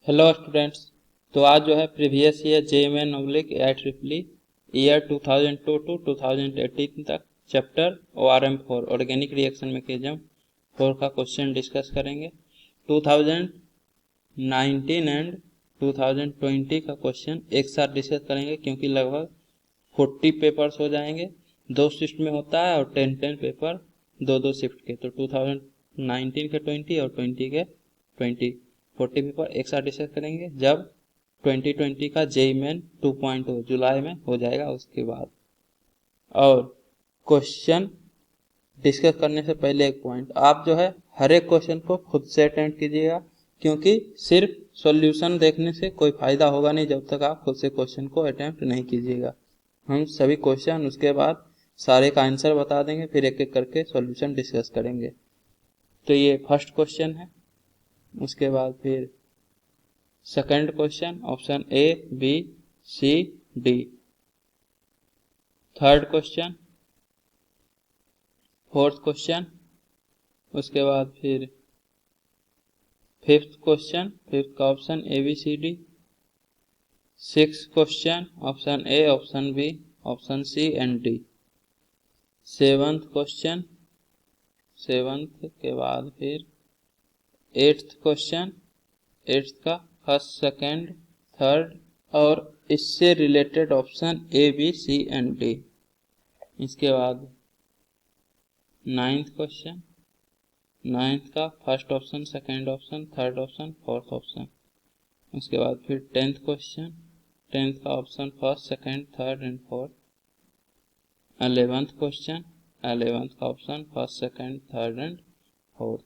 Hello students. तो आज जो है previous year JEE oblique AI triple year 2002 to 2018 तक chapter ORM4 organic reaction mechanism 4 का क्वेश्चन डिस्कस करेंगे। 2019 एंड 2020 का क्वेश्चन एक साथ डिस्कस करेंगे क्योंकि लगभग 40 पेपर्स हो जाएंगे। 2 शिफ्ट में होता है और 10 पेपर दो शिफ्ट के। तो 2019 के 20 और 20 के 20 40 पेपर एक साथ डिस्कस करेंगे जब 2020 का जेईई मेन 2.0 जुलाई में हो जाएगा उसके बाद। और क्वेश्चन डिस्कस करने से पहले एक पॉइंट, आप जो है हर एक क्वेश्चन को खुद से अटेम्प्ट कीजिएगा क्योंकि सिर्फ सॉल्यूशन देखने से कोई फायदा होगा नहीं जब तक आप खुद से क्वेश्चन को अटेम्प्ट नहीं कीजिएगा। हम सभी क्वेश्चन उसके बाद सारे का आंसर बता देंगे, फिर एक एक करके सॉल्यूशन डिस्कस करेंगे। तो ये फर्स्ट क्वेश्चन है। उसके बाद फिर second question option A B C D. Third question, fourth question, उसके बाद फिर फिफ्थ क्वेश्चन, फिफ्थ का option A B C D. Six question option A option B option C and D. Seventh question, seventh के बाद फिर eighth question, eighth का first second third और इससे related option A B C and D. इसके बाद ninth question, ninth का first option second option third option fourth option. उसके बाद फिर टेंथ क्वेश्चन, टेंथ का option first second third and fourth. 11th question, 11th का option first second third and fourth.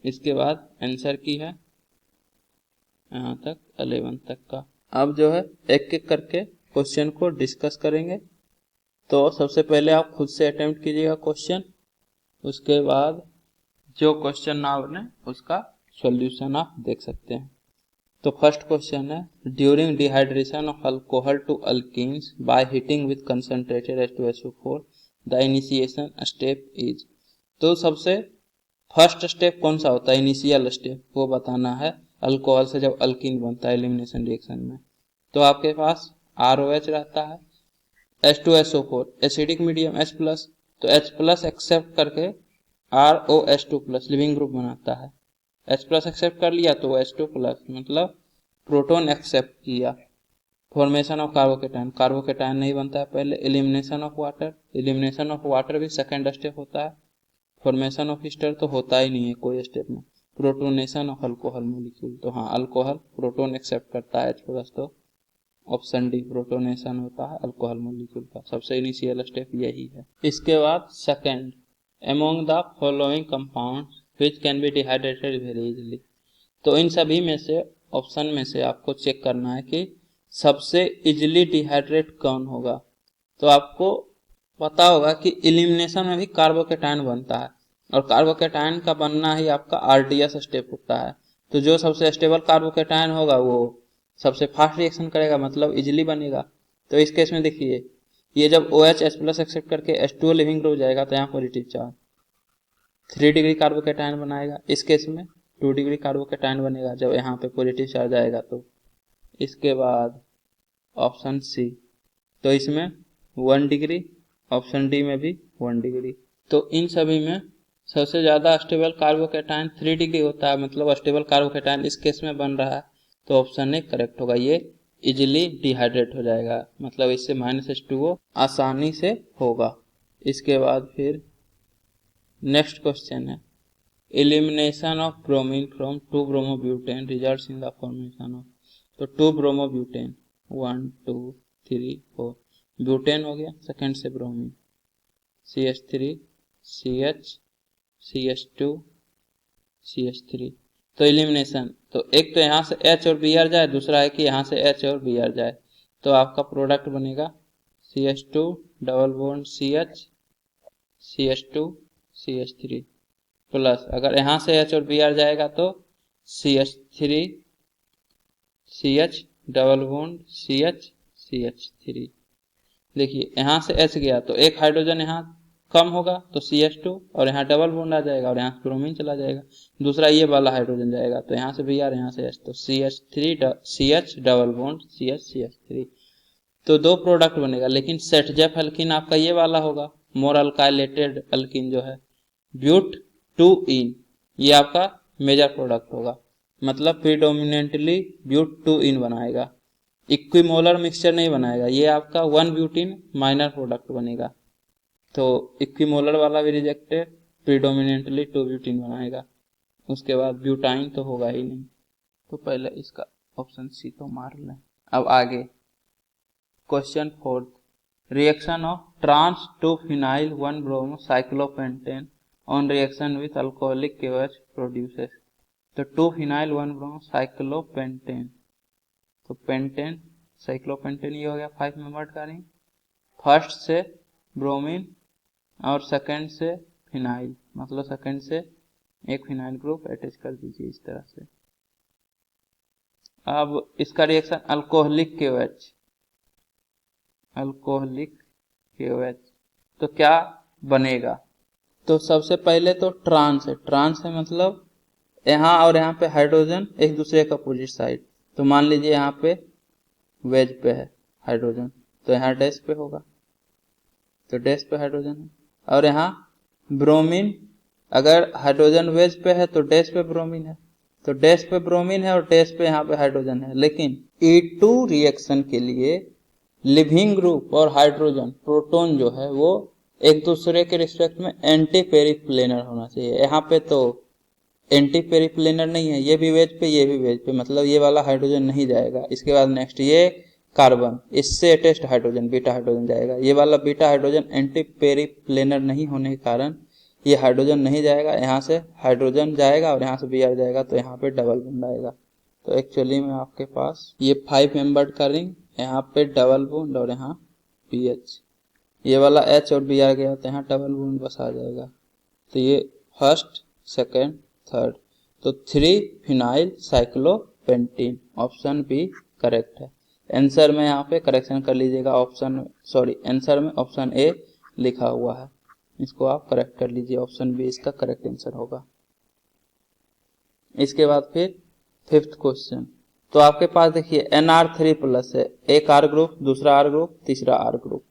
इसके बाद आंसर की है यहाँ तक 11th तक का। अब जो है एक एक करके क्वेश्चन को डिस्कस करेंगे। तो सबसे पहले आप खुद से अटेम्प्ट कीजिएगा क्वेश्चन, उसके बाद जो क्वेश्चन ना बने उसका सॉल्यूशन आप देख सकते हैं। तो फर्स्ट क्वेश्चन है, during dehydration of alcohol to alkenes by heating with concentrated H2SO4 the initiation step is. तो सबसे फर्स्ट स्टेप कौन सा होता है, इनिशियल स्टेप, वो बताना है अल्कोहल से जब अल्कीन बनता है एलिमिनेशन रिएक्शन में। तो आपके पास ROH रहता है, H2SO4 एसिडिक मीडियम H+, तो H+ एक्सेप्ट करके ROH2+ लिविंग ग्रुप बनाता है। H+ एक्सेप्ट कर लिया तो H2+ मतलब प्रोटॉन एक्सेप्ट किया। फॉर्मेशन ऑफ कार्बोकेटायन, कार्बोकेटायन नहीं बनता है पहले। Elimination of water, elimination of water भी सेकंड स्टेप होता है। फॉर्मेशन ऑफ ईस्टर तो होता ही नहीं है कोई स्टेप में। प्रोटोनेशन ऑफ अल्कोहल मॉलिक्यूल, तो हाँ अल्कोहल प्रोटोन एक्सेप्ट करता है H+, तो ऑप्शन डी प्रोटोनेशन होता है अल्कोहल मॉलिक्यूल का। सबसे इनिशियल स्टेप यही है। इसके बाद second, among the following compounds which can be dehydrated very easily. तो इन सभी में से ऑप्शन में से आपको चेक करना है कि सबसे इजीली डिहाइड्रेट कौन होगा। तो आपको पता होगा कि एलिमिनेशन में भी कार्बोकेटायन बनता है और कार्बोकेटायन का बनना ही आपका RDS स्टेप होता है। तो जो सबसे स्टेबल कार्बोकेटायन होगा वो सबसे फास्ट रिएक्शन करेगा, मतलब इजीली बनेगा। तो इस केस में देखिए, ये जब OH H+ एक्सेप्ट करके H2O लिविंग ग्रुप जाएगा तो यहाँ पॉजिटिव चार्ज 3 डिग्री कार्बोकेटायन बनाएगा। इस केस में 2 डिग्री कार्बोकेटायन बनेगा जब यहाँ पे पॉजिटिव चार्ज आएगा तो। इसके बाद ऑप्शन सी, तो इसमें 1 डिग्री, ऑप्शन डी में भी 1 डिग्री। तो इन सभी में सबसे ज्यादा स्टेबल कार्बोकेटायन 3 डिग्री होता है, मतलब स्टेबल कार्बोकेटायन इस केस में बन रहा है। तो ऑप्शन ए करेक्ट होगा, ये इजीली डिहाइड्रेट हो जाएगा, मतलब इससे -H2O आसानी से होगा। इसके बाद फिर नेक्स्ट क्वेश्चन है, elimination of bromine from two bromobutane results in the formation of. तो 2-ब्रोमोब्यूटेन 1 2 3 4, ब्यूटेन हो गया, सेकंड से bromine CH3 CH CH2 CH3। तो एलिमिनेशन, तो एक तो यहाँ से H और Br जाए, दूसरा है कि यहाँ से H और Br जाए, तो आपका प्रोडक्ट बनेगा CH2 double bond CH CH2 CH3 plus, अगर यहाँ से H और Br जाएगा तो CH3 CH double bond CH CH3। देखिए यहाँ से H गया तो एक हाइड्रोजन यहाँ कम होगा तो CH2 और यहाँ डबल बॉन्ड आ जाएगा और यहाँ से ब्रोमीन चला जाएगा। दूसरा ये वाला हाइड्रोजन जाएगा तो यहाँ से Br, यहाँ से H, तो CH डबल बॉन्ड CH3, तो दो प्रोडक्ट बनेगा। लेकिन सेटजेफ एल्कीन आपका ये वाला होगा, मोर अल्काइलेटेड एल्कीन जो है, ब्यूट 2इन, ये आपका मेजर प्रोडक्ट होगा, मतलब प्रीडोमिनेंटली ब्यूट 2इन बनाएगा, इक्विमोलर मिक्सचर नहीं बनाएगा। ये आपका 1 ब्यूटीन माइनर प्रोडक्ट बनेगा, तो इक्विमोलर वाला भी रिजेक्टेड, प्रीडोमिनेंटली 2 ब्यूटीन बनाएगा। उसके बाद ब्यूटाइन तो होगा ही नहीं, तो पहले इसका ऑप्शन सी तो मार लें। अब आगे question 4, reaction of trans 2 phenyl 1 bromo cyclopentane on reaction with alcoholic KOH produces. तो 2 फिनाइल 1 ब्रोमो साइक्लोपेंटेन, तो पेंटेन साइक्लोपेंटेन ये हो गया 5 मेंबर्ड का रिंग, फर्स्ट से ब्रोमीन और सेकंड से फिनाइल, मतलब सेकंड से एक फिनाइल ग्रुप अटैच कर दीजिए इस तरह से। अब इसका रिएक्शन अल्कोहलिक KOH, तो क्या बनेगा? तो सबसे पहले तो ट्रांस है मतलब यहाँ और यहाँ पे हाइड्रोजन एक दूसरे का अपोजिट साइड, तो मान लीजिए यहाँ पे वेज पे है हाइड्रोजन, तो यहाँ डैश पे होगा, तो डैश पे हाइड्रोजन है। और यहाँ ब्रोमीन, अगर हाइड्रोजन वेज पे है तो डैश पे ब्रोमीन है, तो डैश पे ब्रोमीन है और डैश पे यहाँ पे हाइड्रोजन है। लेकिन E2 रिएक्शन के लिए लिविंग ग्रुप और हाइड्रोजन प्रोटॉन जो है वो एक दूसरे के रिस्पेक्ट में एंटी पेरिप्लेनर होना चाहिए। यहाँ पे तो एंटी पेरिप्लेनर नहीं है, ये भी वेज पे ये भी वेज पे, मतलब ये वाला हाइड्रोजन नहीं जाएगा। इसके बाद नेक्स्ट ये कार्बन, इससे अटैच्ड हाइड्रोजन बीटा हाइड्रोजन जाएगा, ये वाला बीटा हाइड्रोजन एंटी पेरिप्लेनर नहीं होने के कारण ये हाइड्रोजन नहीं जाएगा, यहाँ से हाइड्रोजन जाएगा और यहाँ से Br जाएगा, तो यहाँ पे डबल बॉन्ड आएगा। तो एक्चुअली में आपके पास ये 5 मेंबर्ड का रिंग, यहाँ पे डबल बॉन्ड और यहाँ BH, ये वाला H और Br गया तो यहाँ डबल बॉन्ड बस आ जाएगा। तो ये फर्स्ट सेकेंड थर्ड, तो 3 phenyl cyclopentene, option B correct है। आंसर में यहाँ पे करेक्शन कर लीजिएगा, आंसर में ऑप्शन ए लिखा हुआ है, इसको आप करेक्ट कर लीजिए, ऑप्शन बी इसका करेक्ट आंसर होगा। इसके बाद फिर 5th क्वेश्चन, तो आपके पास देखिए NR3+ है, एक R ग्रुप, दूसरा R ग्रुप, तीसरा R ग्रुप,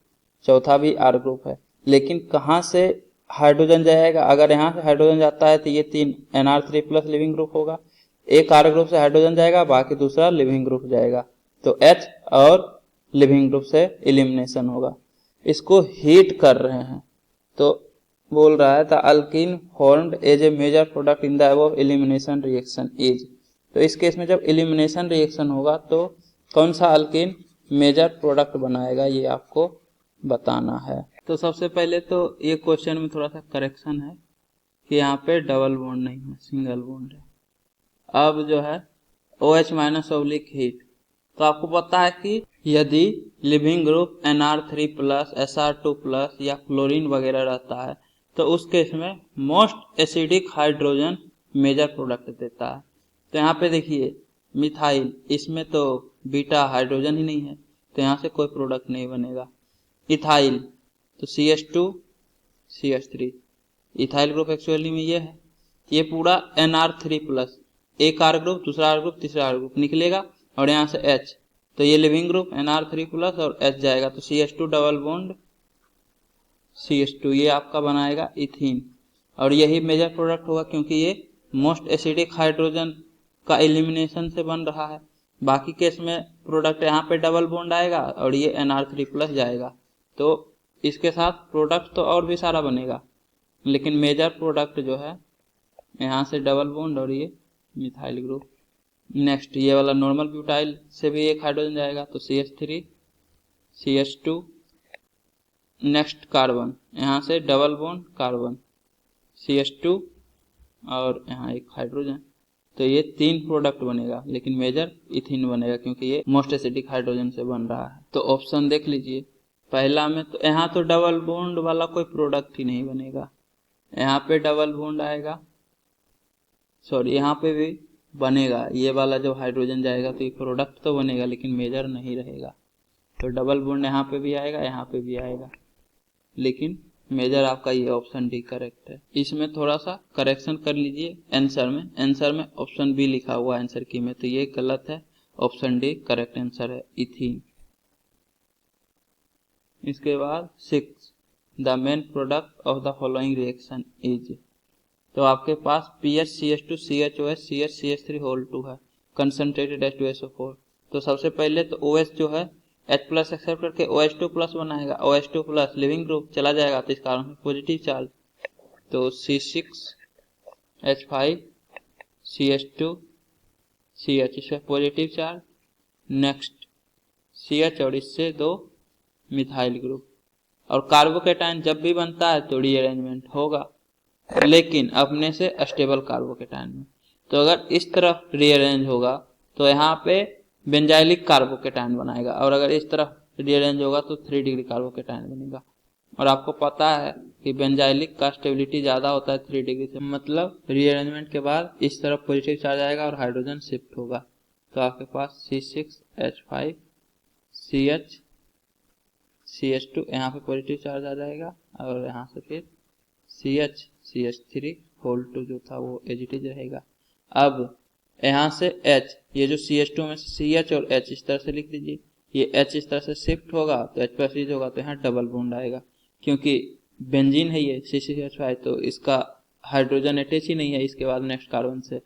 चौथा भी R ग्रुप है। लेकिन कहाँ से हाइड्रोजन जाएगा? अगर यहाँ से हाइड्रोजन जाता है तो ये 3 NR3+ लिविंग ग्रुप होगा, एक R ग्रुप से हाइड्रोजन जाएगा, बाकी दूसरा लिविंग ग्रुप जाएगा, तो H और लिविंग ग्रुप से एलिमिनेशन होगा। इसको हीट कर रहे हैं, तो बोल रहा है the alkene formed as a major product in the above elimination reaction is. तो इस केस में जब एलिमिनेशन रिएक्शन होगा तो कौन सा अल्कीन मेजर प्रोडक्ट बनाएगा, ये आपको बताना है। तो सबसे पहले तो ये क्वेश्चन में थोड़ा सा करेक्शन है कि यहाँ पे डबल बॉन्ड नहीं है, सिंगल बॉन्ड है। अब जो है OH- हीट, तो आपको पता है कि यदि लिविंग ग्रुप NR3+, SR2+ या क्लोरीन वगैरह रहता है तो उस केस में most acidic hydrogen major product देता है। तो यहाँ पे देखिए मिथाइल, इसमें तो बीटा हाइड्रोजन ही नहीं है, तो यहाँ से कोई प्रोडक्ट नहीं बनेगा। इथाइल, तो CH2 CH3, ethyl group actually में ये है, ये पूरा NR3+, एक R ग्रुप, दूसरा R ग्रुप, तीसरा R ग्रुप निकलेगा और यहाँ से H, तो ये लिविंग ग्रुप NR3+ और H जाएगा, तो CH2 डबल बॉन्ड CH2, ये आपका बनाएगा इथीन, और यही मेजर प्रोडक्ट होगा क्योंकि ये मोस्ट एसिडिक हाइड्रोजन का एलिमिनेशन से बन रहा है। बाकी केस में प्रोडक्ट यहाँ पे डबल बॉन्ड आएगा और ये NR3+ जाएगा, तो इसके साथ प्रोडक्ट तो और भी सारा बनेगा, लेकिन मेजर प्रोडक्ट जो है यहाँ से डबल बॉन्ड और ये मिथाइल ग्रुप। नेक्स्ट ये वाला नॉर्मल ब्यूटाइल से भी एक हाइड्रोजन जाएगा, तो CH3 CH2, नेक्स्ट कार्बन, यहाँ से डबल बॉन्ड कार्बन CH2 और यहाँ एक हाइड्रोजन, तो ये 3 प्रोडक्ट बनेगा, लेकिन मेजर इथीन बनेगा क्योंकि ये मोस्ट एसिडिक हाइड्रोजन से बन रहा है। तो ऑप्शन देख लीजिए, पहला में तो यहाँ तो डबल बॉन्ड वाला कोई प्रोडक्ट ही नहीं बनेगा, यहाँ पे डबल बॉन्ड आएगा, यहाँ पे भी बनेगा, ये वाला जो हाइड्रोजन जाएगा तो ये प्रोडक्ट तो बनेगा लेकिन मेजर नहीं रहेगा, तो डबल बॉन्ड यहाँ पे भी आएगा, यहाँ पे भी आएगा, लेकिन मेजर आपका ये ऑप्शन डी करेक्ट है। इसमें थोड़ा सा करेक्शन कर लीजिए आंसर में ऑप्शन बी लिखा हुआ है आंसर की में, तो ये गलत है, ऑप्शन डी करेक्ट आंसर है, इथीन। इसके बाद 6 the main product of the following reaction is, तो आपके पास PHCH2 CHOH CH CH3 whole 2 है, कंसंट्रेटेड H2SO4। तो सबसे पहले तो OH जो है H प्लस एक्सेप्ट करके OH2 प्लस बनाएगा, OH2 प्लस लिविंग ग्रुप चला जाएगा, तो इस कारण से पॉजिटिव चार्ज, तो C6H5 CH2 CH, इसमें पॉजिटिव चार्ज। नेक्स्ट CH और इससे 2 मिथाइल ग्रुप, और कार्बोकेटाइन जब भी बनता है तो रीअरेंजमेंट होगा, लेकिन अपने से स्टेबल कार्बोकेटाइन में। तो अगर इस तरफ रीअरेंज होगा तो यहाँ पे बेंजाइलिक कार्बोकेटाइन बनाएगा, और अगर इस तरफ रीअरेंज होगा तो 3 डिग्री कार्बोकेटाइन बनेगा। और आपको पता है कि बेंजाइलिक का स्टेबिलिटी ज्यादा होता है 3 डिग्री से, मतलब रीअरेंजमेंट के बाद इस तरफ पॉजिटिव चार्ज आएगा और हाइड्रोजन शिफ्ट होगा। तो आपके पास C6H5 CH CH2 यहाँ पे पॉजिटिव चार्ज आ जाएगा, और यहाँ से फिर CH CH3 होल 2 जो था वो एज इट इज रहेगा। अब यहाँ से H, ये जो CH2 में से CH और H इस तरह से लिख दीजिए, ये H इस तरह से शिफ्ट होगा तो H प्लस होगा, तो यहाँ डबल बॉन्ड आएगा, क्योंकि बेंजीन है ये C6H5, तो इसका हाइड्रोजन अटैच ही नहीं है इसके बाद नेक्स्ट कार्बन से,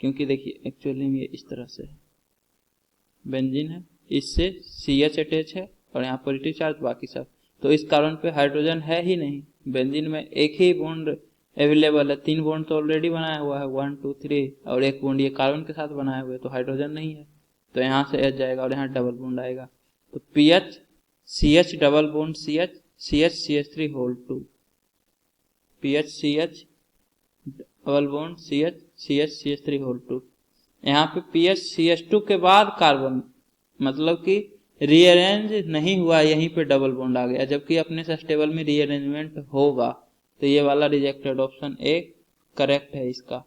क्योंकि देखिए एक्चुअली में ये इस तरह से है, बेंजीन है, इससे CH अटैच है और यहाँ पॉजिटिव चार्ज बाकी सब, तो इस कार्बन पे हाइड्रोजन है ही नहीं। बेंजीन में एक ही बॉन्ड अवेलेबल है, 3 बॉन्ड तो ऑलरेडी बनाया हुआ है 1 2 3, और एक बॉन्ड ये कार्बन के साथ बनाए हुए, तो हाइड्रोजन नहीं है, तो यहाँ से H जाएगा और यहाँ डबल बॉन्ड आएगा, तो PH CH double bond CH CH CH3 whole 2, PH CH double bond CH CH CH3 whole 2। यहाँ पे PH CH2 के बाद कार्बन, मतलब कि रीअरेंज नहीं हुआ, यहीं पे डबल बॉन्ड आ गया, जबकि अपने से स्टेबल में रीअरेंजमेंट होगा, तो ये वाला रिजेक्टेड, ऑप्शन ए करेक्ट है इसका।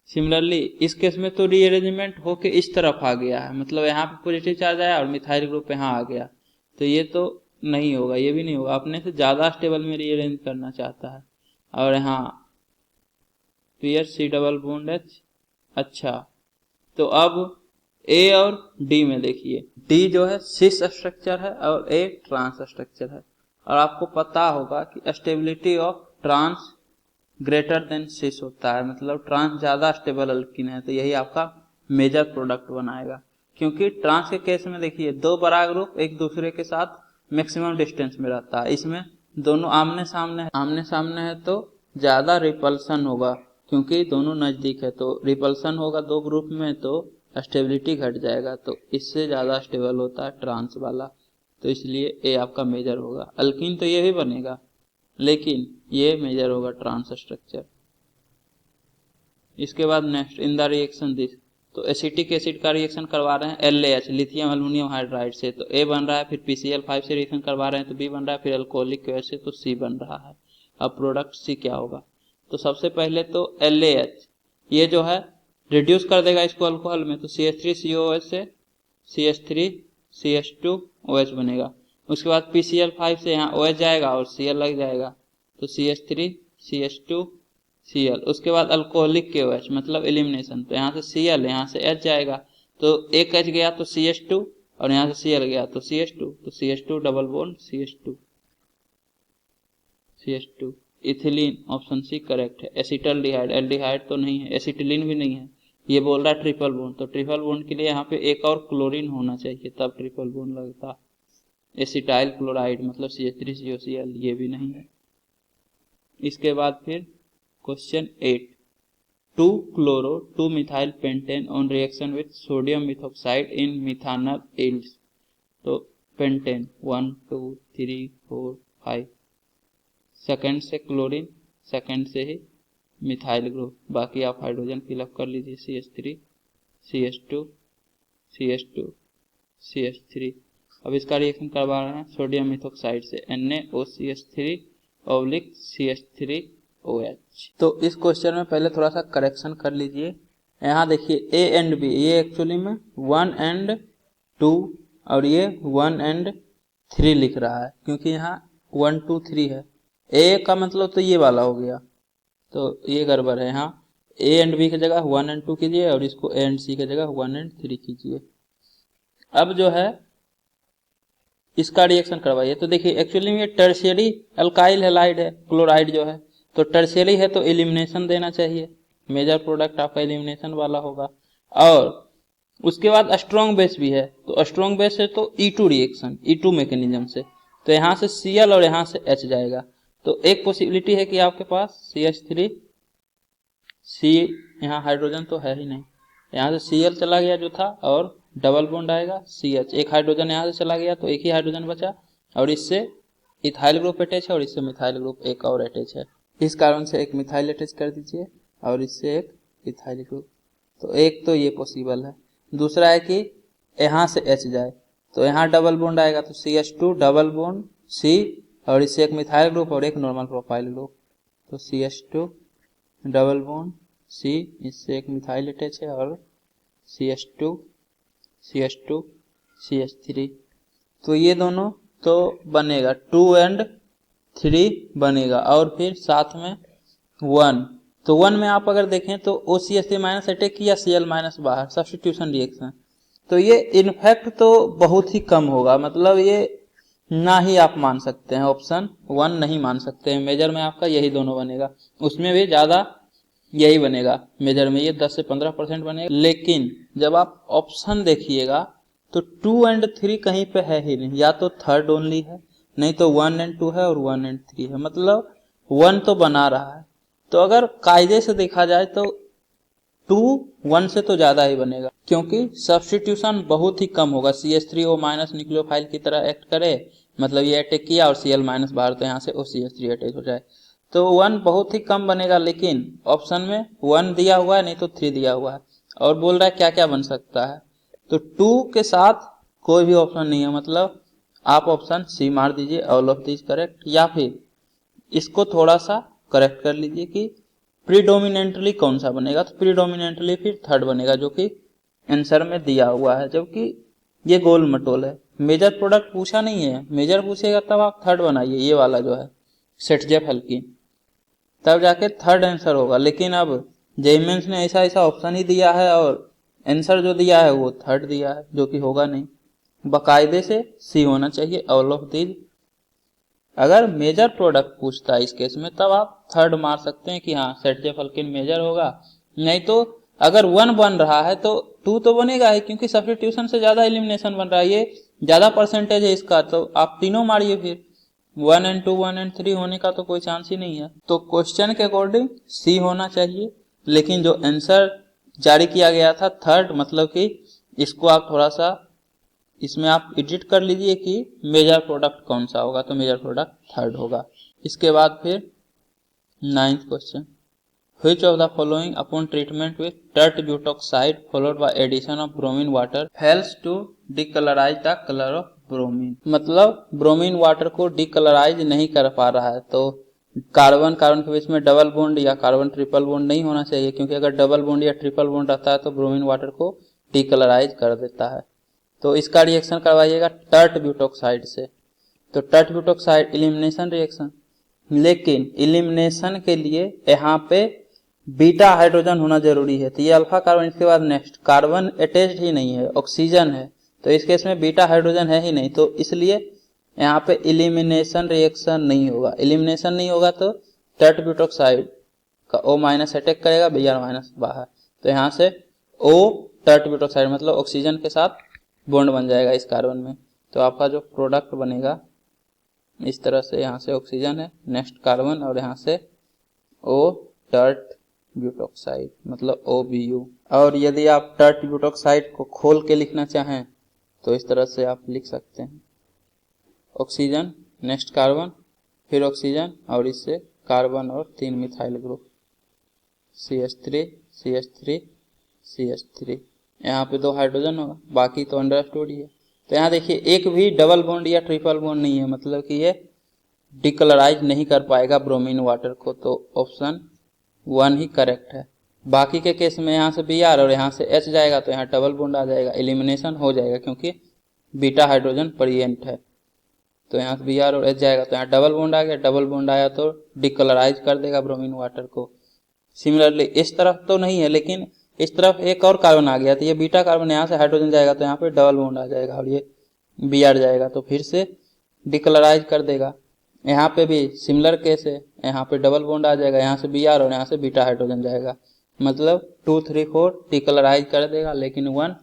सिमिलरली इस केस में तो रीअरेंजमेंट होके इस तरफ आ गया है, मतलब यहाँ पे पॉजिटिव चार्ज आया और मिथाइल ग्रुप यहाँ आ गया, तो ये तो नहीं होगा, ये भी नहीं होगा, अपने से ज्यादा स्टेबल में रीअरेंज करना चाहता है। और यहाँ PHC डबल बॉन्ड H, अच्छा तो अब ए और डी में देखिए, डी जो है सिस स्ट्रक्चर है और ए ट्रांस स्ट्रक्चर है, और आपको पता होगा कि stability of trans greater than cis होता है, मतलब ट्रांस ज्यादा स्टेबल अल्कीन है, तो यही आपका मेजर प्रोडक्ट बनाएगा। क्योंकि ट्रांस के केस में देखिए 2 बड़ा ग्रुप एक दूसरे के साथ मैक्सिमम डिस्टेंस में रहता है, इसमें दोनों आमने सामने है तो ज्यादा रिपल्सन होगा, क्योंकि दोनों नजदीक है, तो रिपल्सन होगा 2 ग्रुप में तो स्टेबिलिटी घट जाएगा, तो इससे ज्यादा स्टेबल होता है ट्रांस वाला, तो इसलिए ए आपका मेजर होगा। अल्कीन तो ये भी बनेगा, लेकिन ये मेजर होगा ट्रांस स्ट्रक्चर। इसके बाद next in the reaction this, तो एसिटिक एसिड का रिएक्शन करवा रहे हैं LaH लिथियम एल्युमिनियम हाइड्राइड से, तो ए बन रहा है, फिर PCl5 से रिएक्शन करवा रहे हैं तो बी बन रहा है, फिर अल्कोहलिक की वजह से तो सी बन रहा है। अब प्रोडक्ट सी क्या होगा, तो सबसे पहले तो LaH ये जो है रिड्यूस कर देगा इसको अल्कोहल में, तो CH3COH से CH3CH2OH बनेगा। उसके बाद PCl5 से यहाँ OH जाएगा और Cl लग जाएगा, तो CH3CH2Cl। उसके बाद अल्कोहलिक के OH मतलब एलिमिनेशन, तो यहाँ से Cl यहाँ से H जाएगा, तो एक H गया तो CH2 और यहाँ से Cl गया तो CH2, तो CH2 double bond CH2 ethylene, option C correct है। एसिटल्डिहाइड, एल्डिहाइड तो नहीं है, एसिटिलीन भी नहीं है, ये बोल रहा है ट्रिपल बॉन्ड, तो ट्रिपल बॉन्ड के लिए यहाँ पे एक और क्लोरीन होना चाहिए तब ट्रिपल बॉन्ड लगता। एसिटाइल क्लोराइड मतलब CH3COCl, ये भी नहीं है। इसके बाद फिर question 8, 2 methyl pentane on reaction with sodium methoxide in methanol yields, तो पेंटेन 1 2 3 4 5, सेकंड से क्लोरीन, सेकंड से ही मिथाइल ग्रुप, बाकी आप हाइड्रोजन फिलअप कर लीजिए CH3 CH2 CH2 CH3। अब इसका रिएक्शन करवा रहे हैं सोडियम मिथॉक्साइड से NaOCH3/CH3OH। तो इस क्वेश्चन में पहले थोड़ा सा करेक्शन कर लीजिए, यहाँ देखिए A एंड B ये एक्चुअली में 1 एंड 2 और ये 1 एंड 3 लिख रहा है, क्योंकि यहाँ 1 2 3 है, ए का मतलब तो ये वाला हो गया, तो ये गड़बड़ है। यहाँ ए एंड बी की जगह 1 एंड 2 कीजिए और इसको ए एंड सी की जगह 1 एंड 3 कीजिए। अब जो है इसका रिएक्शन करवाइए। तो देखिए एक्चुअली में ये टर्शियरी अल्काइल हैलाइड है, क्लोराइड जो है, तो टर्शियरी है तो एलिमिनेशन देना चाहिए, मेजर प्रोडक्ट आपका एलिमिनेशन वाला होगा। और उसके बाद स्ट्रॉन्ग बेस भी है, तो स्ट्रॉन्ग बेस है तो E2 रिएक्शन, E2 मैकेनिज्म से, तो यहाँ से Cl और यहाँ से H जाएगा। तो एक पॉसिबिलिटी है कि आपके पास CH3 C, यहाँ हाइड्रोजन तो है ही नहीं, यहाँ से Cl चला गया जो था और डबल बॉन्ड आएगा CH, एक हाइड्रोजन यहाँ से चला गया तो एक ही हाइड्रोजन बचा, और इससे इथाइल ग्रुप अटैच है और इससे मिथाइल ग्रुप एक और अटैच है, इस कारण से एक मिथाइल अटैच कर दीजिए और इससे एक इथाइल ग्रुप। तो एक तो ये पॉसिबल है। दूसरा है कि यहाँ से H जाए, तो यहाँ डबल बॉन्ड आएगा तो CH2 डबल बॉन्ड C और इससे एक मिथाइल ग्रुप और एक नॉर्मल प्रोपाइल ग्रुप, तो CH2 डबल बॉन्ड C, इससे एक मिथाइल अटैच है और CH2 CH3, तो ये दोनों तो बनेगा 2 एंड 3 बनेगा, और फिर साथ में 1, तो 1 में आप अगर देखें तो OCH3 माइनस अटैक किया, Cl माइनस बाहर, सब्स्टिट्यूशन रिएक्शन, तो ये इनफैक्ट तो बहुत ही कम होगा, मतलब ये ना ही आप मान सकते हैं, ऑप्शन 1 नहीं मान सकते हैं। मेजर में आपका यही दोनों बनेगा, उसमें भी ज्यादा यही बनेगा, मेजर में ये 10 से 15% बनेगा। लेकिन जब आप ऑप्शन देखिएगा तो 2 एंड 3 कहीं पे है ही नहीं, या तो थर्ड ओनली है, नहीं तो 1 एंड 2 है और 1 एंड 3 है, मतलब 1 तो बना रहा है। तो अगर कायदे से देखा जाए तो 2 1 से तो ज्यादा ही बनेगा, क्योंकि सब्स्टिट्यूशन बहुत ही कम होगा। CH3O माइनस न्यूक्लियोफाइल की तरह एक्ट करे, मतलब ये अटैक किया और Cl माइनस बाहर, तो यहाँ से OCH3 अटैच हो जाए, तो 1 बहुत ही कम बनेगा। लेकिन ऑप्शन में 1 दिया हुआ है, नहीं तो 3 दिया हुआ है, और बोल रहा है क्या क्या बन सकता है, तो 2 के साथ कोई भी ऑप्शन नहीं है, मतलब आप ऑप्शन सी मार दीजिए, ऑल ऑफ दिस करेक्ट, या फिर इसको थोड़ा सा करेक्ट कर लीजिए कि प्रीडोमिनेंटली कौन सा बनेगा, तो प्रीडोमिनेंटली फिर थर्ड बनेगा जो कि आंसर में दिया हुआ है, जबकि ये गोल मटोल है। मेजर प्रोडक्ट पूछा नहीं है, मेजर पूछेगा तब आप थर्ड बनाइए, ये वाला जो है सेटजेफ हल्की, तब जाके थर्ड आंसर होगा। लेकिन अब जेईई मेंस ने ऐसा ऑप्शन ही दिया है और आंसर जो दिया है वो थर्ड दिया है, जो कि होगा नहीं, बाकायदे से सी होना चाहिए, ऑल ऑफ दीज। अगर मेजर प्रोडक्ट पूछता है इस केस में तब आप थर्ड मार सकते हैं कि हाँ सेटजेफ अल्किन मेजर होगा, नहीं तो अगर 1 बन रहा है तो 2 तो बनेगा ही, क्योंकि सब्स्टिट्यूशन से ज्यादा एलिमिनेशन बन रहा है, ये ज्यादा परसेंटेज है इसका, तो आप तीनों मारिए फिर, 1 एंड 2 1 एंड 3 होने का तो कोई चांस ही नहीं है। तो क्वेश्चन के अकॉर्डिंग सी होना चाहिए, लेकिन जो आंसर जारी किया गया था थर्ड, मतलब कि इसको आप थोड़ा सा इसमें आप एडिट कर लीजिए कि मेजर प्रोडक्ट कौन सा होगा, तो मेजर प्रोडक्ट थर्ड होगा। इसके बाद फिर 9th question, which of the following upon treatment with tert butoxide followed by addition of bromine water fails to decolourise the colour of bromine, मतलब ब्रोमीन वाटर को डिकलराइज नहीं कर पा रहा है, तो कार्बन कार्बन के बीच में डबल बॉन्ड या कार्बन ट्रिपल बॉन्ड नहीं होना चाहिए, क्योंकि अगर डबल बॉन्ड या ट्रिपल बॉन्ड रहता है तो ब्रोमीन वाटर को डिकलराइज कर देता है। तो इसका रिएक्शन करवाइएगा टर्ट ब्यूटॉक्साइड से, तो टर्ट ब्यूटॉक्साइड एलिमिनेशन रिएक्शन, लेकिन एलिमिनेशन के लिए यहाँ पे बीटा हाइड्रोजन होना जरूरी है, तो ये अल्फा कार्बन, इसके बाद नेक्स्ट कार्बन अटैच्ड ही नहीं है, ऑक्सीजन है, तो इस केस में बीटा हाइड्रोजन है ही नहीं, तो इसलिए यहाँ पे एलिमिनेशन रिएक्शन नहीं होगा। एलिमिनेशन नहीं होगा तो टर्ट ब्यूटॉक्साइड का O माइनस अटैक करेगा, Br माइनस बाहर, तो यहाँ से O टर्ट ब्यूटॉक्साइड मतलब ऑक्सीजन के साथ बॉन्ड बन जाएगा इस कार्बन में, तो आपका जो प्रोडक्ट बनेगा इस तरह से, यहाँ से ऑक्सीजन है, नेक्स्ट कार्बन, और यहाँ से O टर्ट ब्यूटॉक्साइड मतलब OBU। और यदि आप टर्ट ब्यूटॉक्साइड को खोल के लिखना चाहें तो इस तरह से आप लिख सकते हैं, ऑक्सीजन नेक्स्ट कार्बन फिर ऑक्सीजन और इससे कार्बन और 3 methyl group CH3 CH3 CH3, यहाँ पे 2 हाइड्रोजन होगा, बाकी तो अंडरस्टूड ही है। तो यहाँ देखिए एक भी डबल बॉन्ड या ट्रिपल बॉन्ड नहीं है, मतलब कि ये डिकलराइज नहीं कर पाएगा ब्रोमीन वाटर को, तो ऑप्शन 1 ही करेक्ट है। बाकी के केस में यहाँ से Br और यहाँ से H जाएगा तो यहाँ डबल बॉन्ड आ जाएगा, एलिमिनेशन हो जाएगा क्योंकि बीटा हाइड्रोजन प्रेजेंट है। तो यहाँ से Br और H जाएगा तो यहाँ डबल बॉन्ड आ गया, डबल बॉन्ड आया तो डिकलराइज कर देगा ब्रोमीन वाटर को। सिमिलरली इस तरफ तो नहीं है, लेकिन इस तरफ एक और कार्बन आ गया तो ये बीटा कार्बन, यहाँ से हाइड्रोजन जाएगा तो यहाँ पे डबल बॉन्ड आ जाएगा और ये Br जाएगा तो फिर से डिकलराइज कर देगा। यहाँ पे भी सिमिलर केस है, यहाँ पे डबल बॉन्ड आ जाएगा, यहाँ से Br और यहाँ से बीटा हाइड्रोजन जाएगा, मतलब 2, 3, 4 डिकलराइज कर देगा, लेकिन 1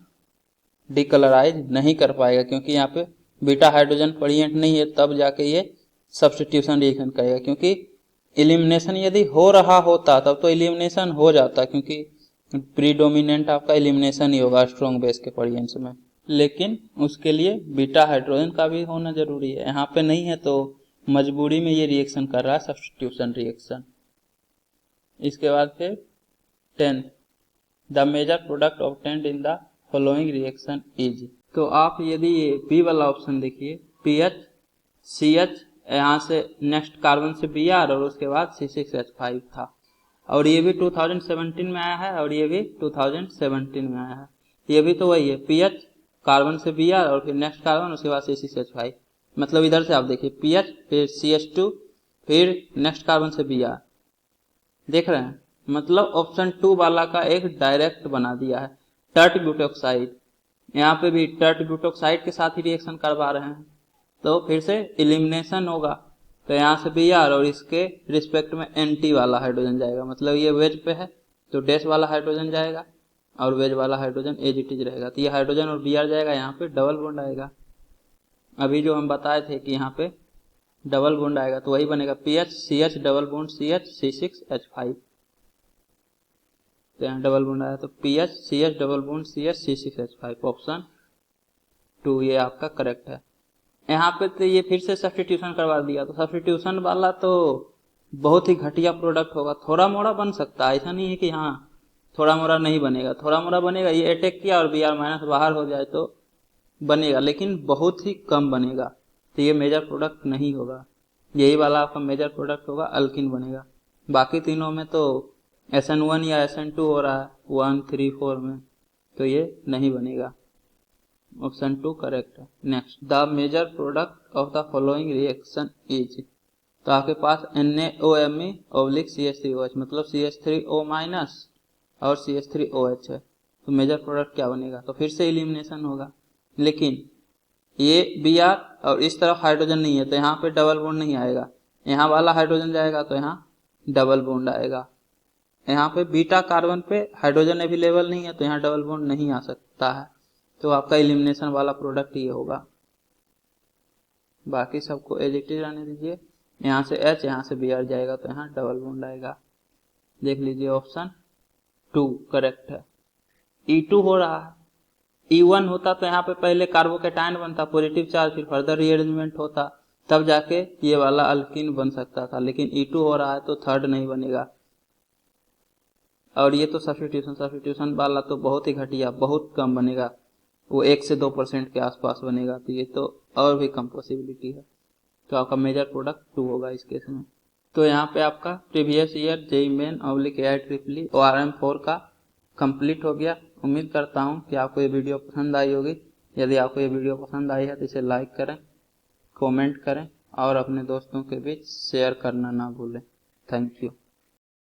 डिकलराइज नहीं कर पाएगा क्योंकि यहाँ पे बीटा हाइड्रोजन प्रेजेंट नहीं है, तब जाके ये सब्स्टिट्यूशन रिएक्शन करेगा। क्योंकि एलिमिनेशन यदि हो रहा होता तब तो एलिमिनेशन हो जाता, क्योंकि प्रीडोमिनेंट आपका एलिमिनेशन ही होगा स्ट्रॉन्ग बेस के प्रेजेंस में, लेकिन उसके लिए बीटा हाइड्रोजन का भी होना जरूरी है। यहाँ पे नहीं है तो मजबूरी में ये रिएक्शन कर रहा है, सब्स्टिट्यूशन रिएक्शन। इसके बाद फिर 10 the major product obtained in the following reaction is. तो आप यदि ये बी वाला ऑप्शन देखिए, PH CH, यहाँ से नेक्स्ट कार्बन से Br और उसके बाद C6H5 था, और ये भी 2017 में आया है और ये भी 2017 में आया है। ये भी तो वही है, PH कार्बन से Br और फिर नेक्स्ट कार्बन उसके बाद C6H5, मतलब इधर से आप देखिए PH फिर CH2 फिर नेक्स्ट कार्बन से Br, देख रहे हैं, मतलब ऑप्शन 2 वाला का एक डायरेक्ट बना दिया है। टर्ट ब्यूटोक्साइड, यहाँ पे भी टर्ट ब्यूटोक्साइड के साथ ही रिएक्शन करवा रहे हैं, तो फिर से एलिमिनेशन होगा, तो यहाँ से Br और इसके रिस्पेक्ट में एंटी वाला हाइड्रोजन जाएगा, मतलब ये वेज पे है तो डैश वाला हाइड्रोजन जाएगा और वेज वाला हाइड्रोजन एज इट इज रहेगा, तो ये हाइड्रोजन और Br जाएगा, यहाँ पे डबल बॉन्ड आएगा। अभी जो हम बताए थे कि यहाँ पे डबल बॉन्ड आएगा तो वही बनेगा PH CH double bond CH C6H5, तो यहाँ डबल बॉन्ड आया तो PH CH double bond CH C6H5, option 2 ये आपका करेक्ट है। यहाँ पे तो ये फिर से सब्स्टिट्यूशन करवा दिया, तो सब्स्टिट्यूशन वाला तो बहुत ही घटिया प्रोडक्ट होगा, थोड़ा मोड़ा बन सकता है, ऐसा नहीं है कि हाँ थोड़ा मोड़ा नहीं बनेगा, थोड़ा मोड़ा बनेगा, ये अटैक किया और Br माइनस बाहर हो जाए तो बनेगा, लेकिन बहुत ही कम बनेगा, तो ये मेजर प्रोडक्ट नहीं होगा। यही वाला आपका मेजर प्रोडक्ट होगा, अल्किन बनेगा। बाकी तीनों में तो SN1 या SN2 हो रहा है 1, 3, 4 में, तो ये नहीं बनेगा, ऑप्शन 2 करेक्ट है। Next the major product of the following reaction is, तो आपके पास NaOMe/CH3OH, मतलब CH3O- और CH3OH है, तो मेजर प्रोडक्ट क्या बनेगा, तो फिर से एलिमिनेशन होगा, लेकिन ये Br और इस तरफ हाइड्रोजन नहीं है तो यहाँ पे डबल बॉन्ड नहीं आएगा, यहाँ वाला हाइड्रोजन जाएगा तो यहाँ डबल बॉन्ड आएगा। यहाँ पे बीटा कार्बन पे हाइड्रोजन अवेलेबल नहीं है तो यहाँ डबल बॉन्ड नहीं आ सकता है, तो आपका एलिमिनेशन वाला प्रोडक्ट ये होगा। बाकी सबको एज इट इज रहने दीजिए, यहाँ से H यहाँ से Br जाएगा तो यहाँ डबल बॉन्ड आएगा। देख लीजिए ऑप्शन 2 करेक्ट है। E2 हो रहा है, E1 होता तो यहाँ पे पहले कार्बोकेटायन बनता पॉजिटिव चार्ज, फिर फर्दर रीअरेंजमेंट होता तब जाके ये वाला अल्किन बन सकता था, लेकिन E2 हो रहा है तो थर्ड नहीं बनेगा। और ये तो सब्स्टिट्यूशन वाला तो बहुत ही घटिया, बहुत कम बनेगा, वो 1 से 2% के आसपास बनेगा, तो ये तो और भी कम पॉसिबिलिटी है, तो आपका मेजर प्रोडक्ट 2 होगा इस केस में। तो यहाँ पे आपका previous year JEE Main/AIEEE ORM4 का कंप्लीट हो गया। उम्मीद करता हूँ कि आपको ये वीडियो पसंद आई होगी। यदि आपको ये वीडियो पसंद आई है तो इसे लाइक करें, कमेंट करें और अपने दोस्तों के बीच शेयर करना ना भूलें। Thank you.